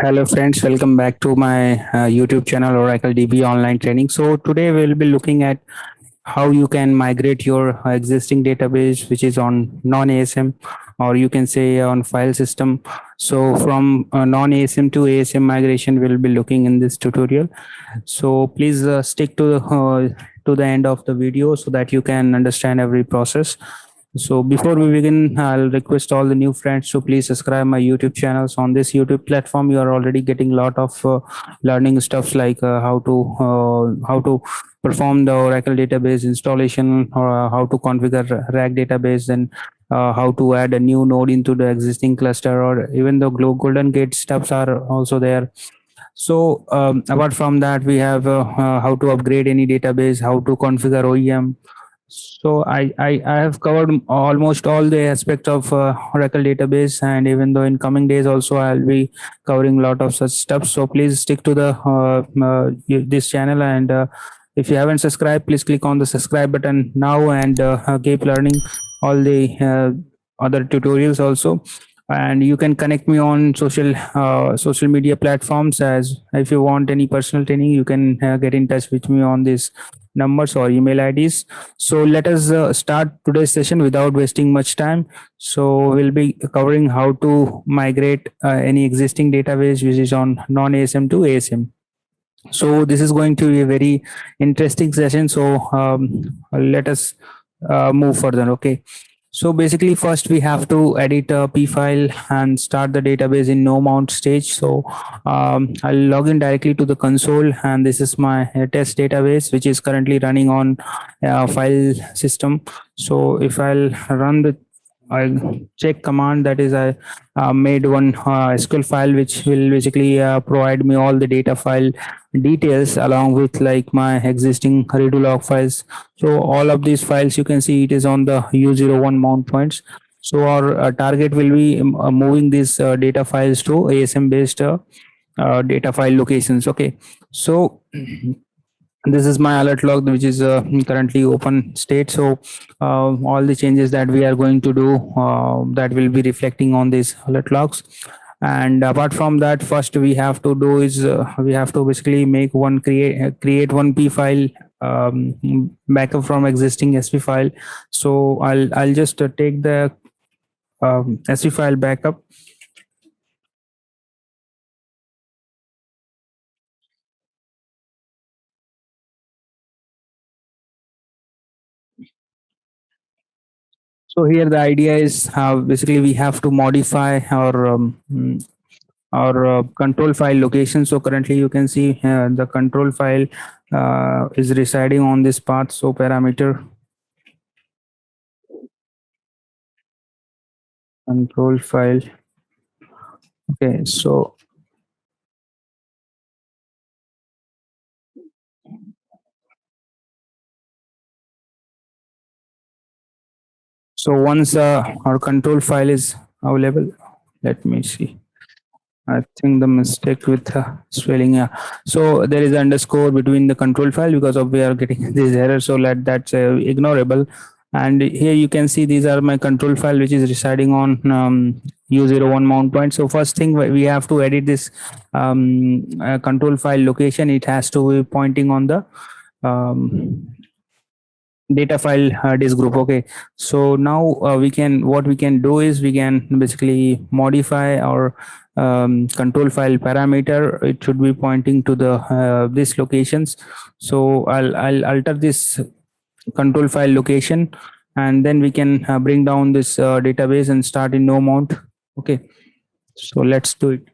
Hello friends, welcome back to my YouTube channel Oracle DBA Online Training. So today we'll be looking at how you can migrate your existing database which is on non-ASM, or you can say on file system. So from non-ASM to ASM migration we'll be looking in this tutorial. So please stick to the end of the video so that you can understand every process. So before we begin, I'll request all the new friends to please subscribe my YouTube channels. On this YouTube platform, you are already getting a lot of learning stuffs like how to perform the Oracle database installation, or how to configure RAG database, and how to add a new node into the existing cluster, or even the golden gate stuffs are also there. So apart from that, we have how to upgrade any database, how to configure OEM. So I have covered almost all the aspects of Oracle database, and even though in coming days also I'll be covering a lot of such stuff. So please stick to the this channel, and if you haven't subscribed, please click on the subscribe button now, and keep learning all the other tutorials also. And you can connect me on social media platforms. As if you want any personal training, you can get in touch with me on these numbers or email IDs. So let us start today's session without wasting much time. So we'll be covering how to migrate any existing database which is on non-ASM to ASM. So this is going to be a very interesting session. So let us move further. Okay. So basically, first we have to edit a P file and start the database in no mount stage. So I'll log in directly to the console, and this is my test database which is currently running on file system. So if I'll run the I check command, that is I made one SQL file which will basically provide me all the data file details along with like my existing redo log files. So all of these files you can see it is on the U01 mount points. So our target will be moving these data files to ASM based data file locations. Okay, so this is my alert log which is currently open state. So all the changes that we are going to do, that will be reflecting on these alert logs. And apart from that, first we have to do is we have to basically make one create one P file backup from existing SV file. So I'll just take the SV file backup. So here the idea is how basically we have to modify our control file location. So currently you can see the control file is residing on this path. So parameter control file. Okay, so once our control file is available, let me see. I think the mistake with spelling. So there is underscore between the control file because of we are getting this error. So that's ignorable. And here you can see these are my control file which is residing on U01 mount point. So first thing we have to edit this control file location. It has to be pointing on the data file disk group. Okay, so now what we can do is we can basically modify our control file parameter. It should be pointing to the these locations. So I'll alter this control file location, and then we can bring down this database and start in no mount. Okay, so let's do it.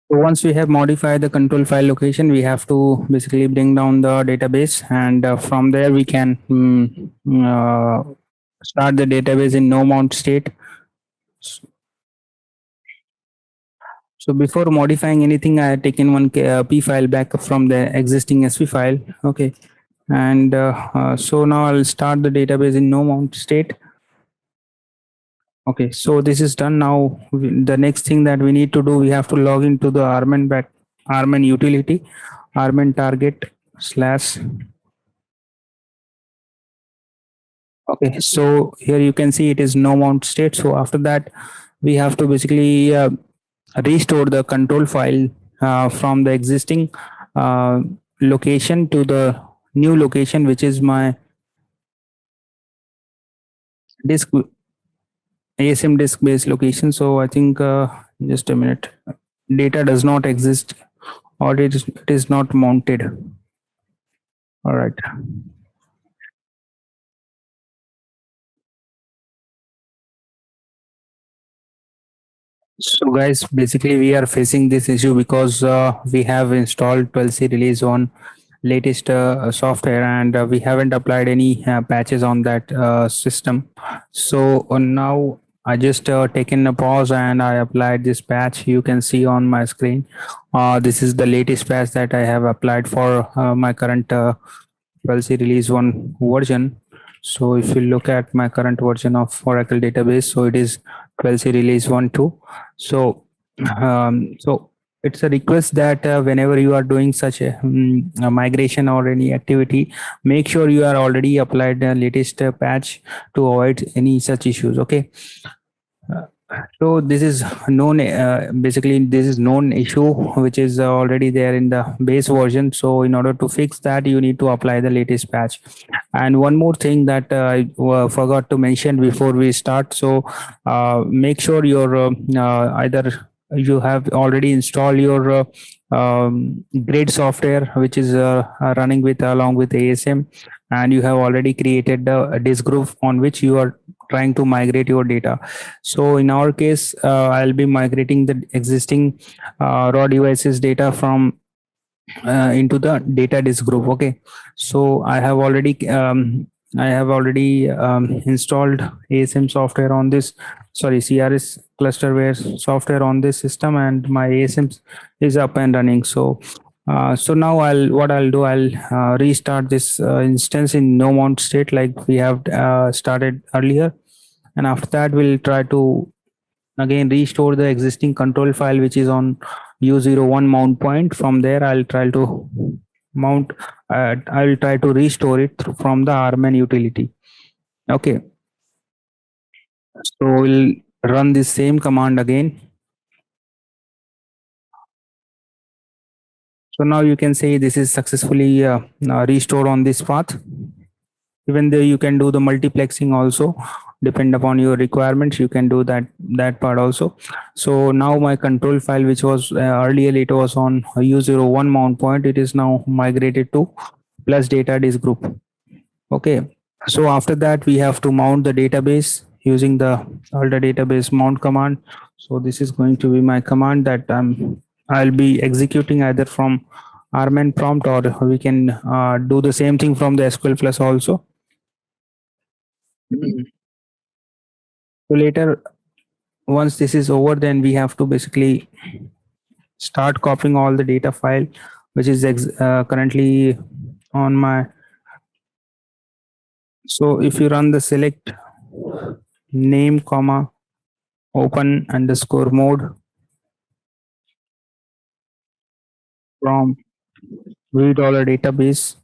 So once we have modified the control file location, we have to basically bring down the database, and from there we can start the database in no mount state. So before modifying anything, I had taken one P file backup from the existing SV file. Okay. And so now I'll start the database in no mount state. Okay, so this is done. Now the next thing that we need to do, we have to log into the Arman utility, Arman target slash. Okay, so here you can see it is no mount state. So after that, we have to basically restore the control file from the existing uh, location to the new location, which is my disk ASM disk based location. So I think just a minute, data does not exist or it is not mounted. All right. So guys, basically we are facing this issue because we have installed 12C release on latest software, and we haven't applied any patches on that system. So now I just taken a pause and I applied this patch. You can see on my screen. This is the latest patch that I have applied for my current 12C release 1 version. So if you look at my current version of Oracle database, so it is 12C release 1 2. So it's a request that whenever you are doing such a migration or any activity, make sure you are already applied the latest patch to avoid any such issues. Okay. So this is known, basically this is known issue which is already there in the base version. So in order to fix that, you need to apply the latest patch. And one more thing that I forgot to mention before we start. So make sure your either you have already installed your grade software, which is running with along with ASM, and you have already created the disk group on which you are trying to migrate your data. So in our case, I'll be migrating the existing raw devices data from into the data disk group. Okay, so I have already installed ASM software on this, sorry, CRS clusterware software on this system, and my ASM is up and running. So now I'll restart this instance in no mount state like we have started earlier, and after that we'll try to again restore the existing control file which is on u01 mount point. From there I'll try to mount I'll try to restore it from the rman utility. Okay, so we'll run the same command again. So now you can say this is successfully restored on this path. Even though you can do the multiplexing also, depend upon your requirements, you can do that part also. So now my control file, which was earlier it was on u01 mount point, it is now migrated to plus data disk group. Okay, so after that we have to mount the database using the alter database mount command. So this is going to be my command that I'll be executing either from rman prompt, or we can do the same thing from the sql plus also. So later, once this is over, then we have to basically start copying all the data file, which is currently on my. So if you run the select name comma open underscore mode from $, database,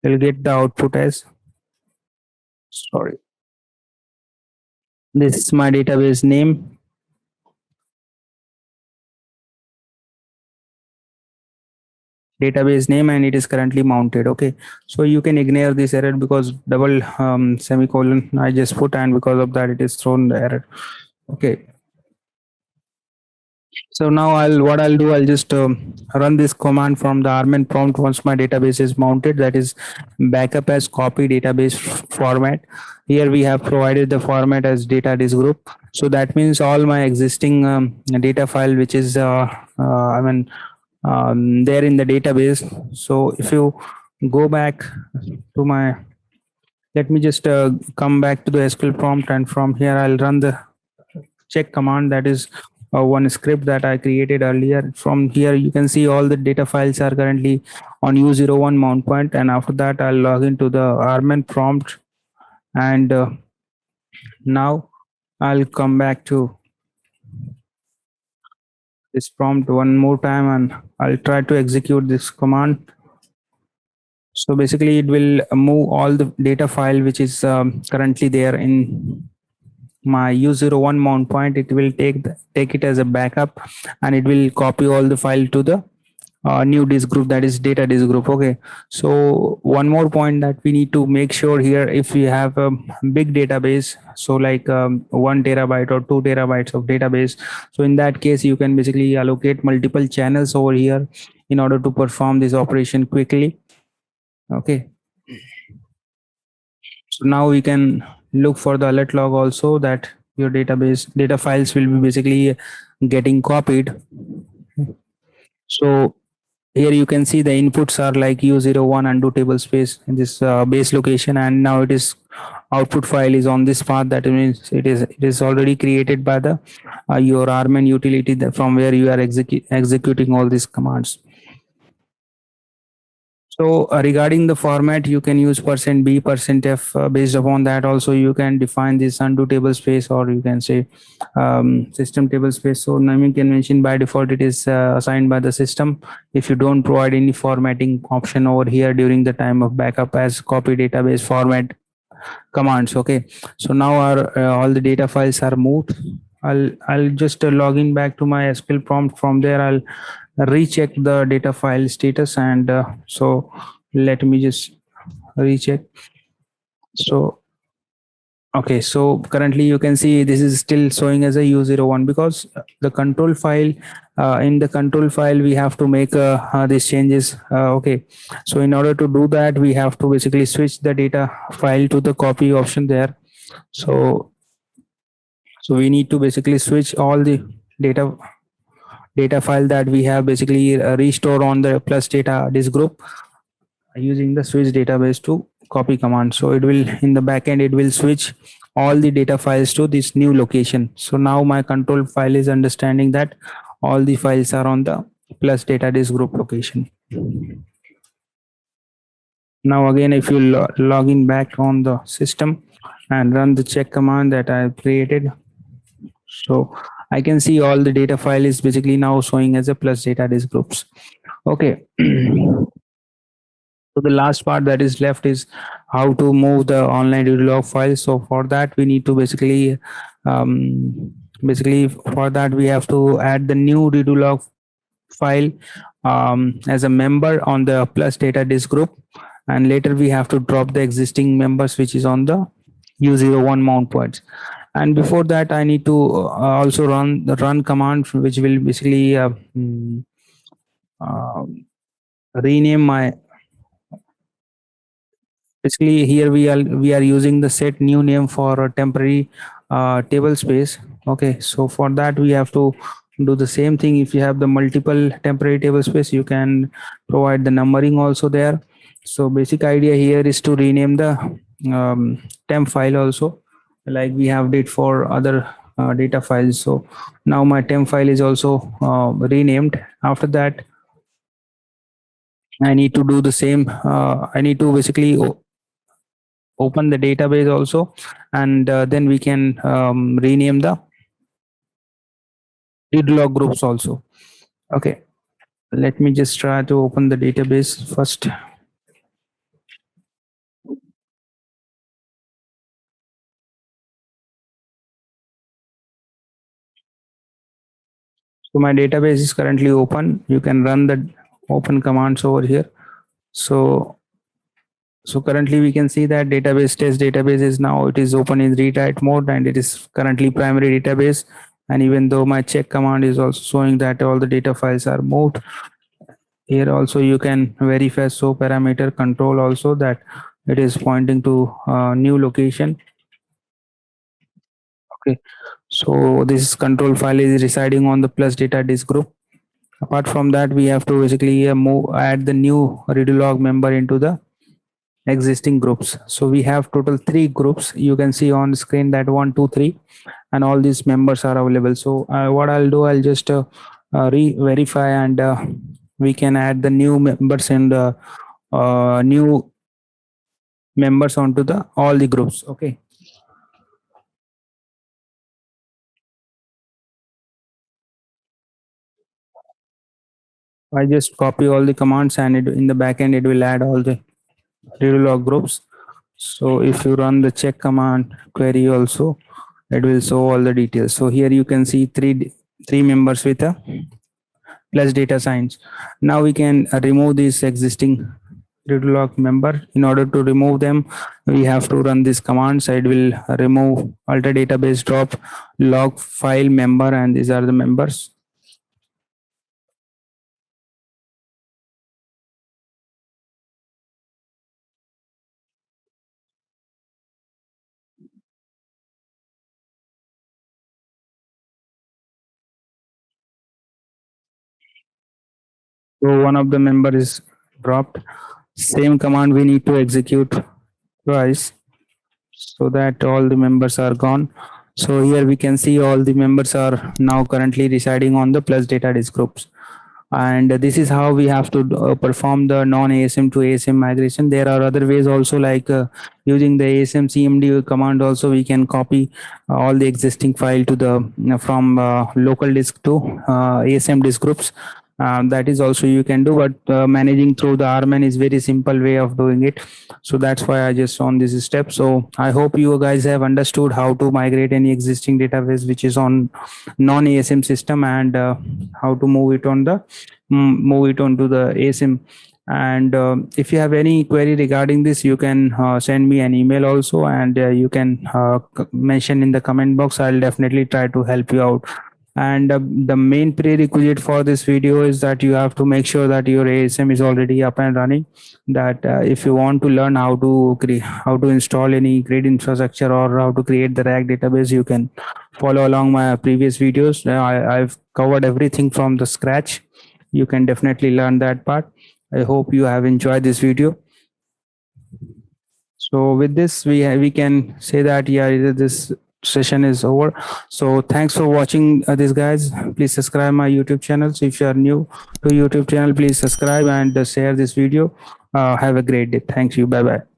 you'll get the output as, sorry, this is my database name, and it is currently mounted. Okay, so you can ignore this error because double semicolon I just put, and because of that it is thrown the error. Okay, so now I'll just run this command from the rman prompt once my database is mounted, that is backup as copy database format. Here we have provided the format as data disk group. So that means all my existing data file which is there in the database. So if you go back to my, let me just come back to the sql prompt, and from here I'll run the check command, that is one script that I created earlier. From here, you can see all the data files are currently on U01 mount point, and after that, I'll log into the rman prompt, and now I'll come back to this prompt one more time, and I'll try to execute this command. So basically, it will move all the data file which is currently there in my U01 mount point. It will take it as a backup, and it will copy all the file to the new disk group, that is data disk group. Okay, so one more point that we need to make sure here, if we have a big database, so like 1 terabyte or 2 terabytes of database, so in that case you can basically allocate multiple channels over here in order to perform this operation quickly. Okay, so now we can look for the alert log also, that your database data files will be basically getting copied. So here you can see the inputs are like U01 undo table space in this base location, and now it is output file is on this path. That means it is already created by the your rman utility from where you are executing all these commands. So regarding the format, you can use %b, %f. Based upon that, also you can define this undo table space, or you can say system table space. So naming convention by default it is assigned by the system. If you don't provide any formatting option over here during the time of backup as copy database format commands. Okay, so now our all the data files are moved. I'll just log in back to my SQL prompt. From there, I'll recheck the data file status, and so let me just recheck. So okay, so currently you can see this is still showing as a U01, because the control file, in the control file we have to make these changes. Okay, so in order to do that, we have to basically switch the data file to the copy option there. So we need to basically switch all the data file that we have basically restore on the plus data disk group using the switch database to copy command. So it will, in the backend, it will switch all the data files to this new location. So now my control file is understanding that all the files are on the plus data disk group location. Now again, if you log in back on the system and run the check command that I have created, so I can see all the data file is basically now showing as a plus data disk groups. Okay. So the last part that is left is how to move the online duty log file. So for that, we need to basically for that we have to add the new duty log file as a member on the plus data disk group, and later we have to drop the existing members which is on the U01 mount points. And before that, I need to also run the run command, which will basically rename my, basically here we are using the set new name for a temporary table space. Okay, so for that we have to do the same thing. If you have the multiple temporary table space, you can provide the numbering also there. So basic idea here is to rename the temp file also, like we have did for other data files. So now my temp file is also renamed. After that, I need to do the same. I need to basically open the database also, and then we can rename the read log groups also. Okay, let me just try to open the database first. So my database is currently open. You can run the open commands over here. So currently we can see that database test database is now, it is open in read write mode, and it is currently primary database. And even though my check command is also showing that all the data files are moved, here also you can verify show parameter control also, that it is pointing to new location. Okay, so this control file is residing on the plus data disk group. Apart from that, we have to basically add the new redo log member into the existing groups. So we have total three groups. You can see on the screen that 1, 2, 3, and all these members are available. So what I'll do, I'll just re-verify, and we can add the new members and new members onto the all the groups. Okay. I just copy all the commands, and in the backend it will add all the log groups. So if you run the check command query also, it will show all the details. So here you can see three members with a plus data signs. Now we can remove this existing log member. In order to remove them, we have to run this command. So it will remove alter database drop log file member, and these are the members. So one of the member is dropped. Same command we need to execute twice so that all the members are gone. So here we can see all the members are now currently residing on the plus data disk groups. And this is how we have to perform the non-ASM to ASM migration. There are other ways also, like using the ASM CMD command. Also we can copy all the existing file to the from local disk to ASM disk groups. That is also you can do, but managing through the RMAN is very simple way of doing it. So that's why I just on this step. So I hope you guys have understood how to migrate any existing database which is on non-ASM system, and how to move it on the move it onto the ASM. And if you have any query regarding this, you can send me an email also, and you can mention in the comment box. I'll definitely try to help you out. And the main prerequisite for this video is that you have to make sure that your ASM is already up and running. That if you want to learn how to how to install any grid infrastructure or how to create the RAG database, you can follow along my previous videos. I've covered everything from the scratch. You can definitely learn that part. I hope you have enjoyed this video. So with this, we can say that yeah, this session is over. So thanks for watching this, guys. Please subscribe my YouTube channel. So if you are new to YouTube channel, please subscribe and share this video. Have a great day. Thank you. Bye bye.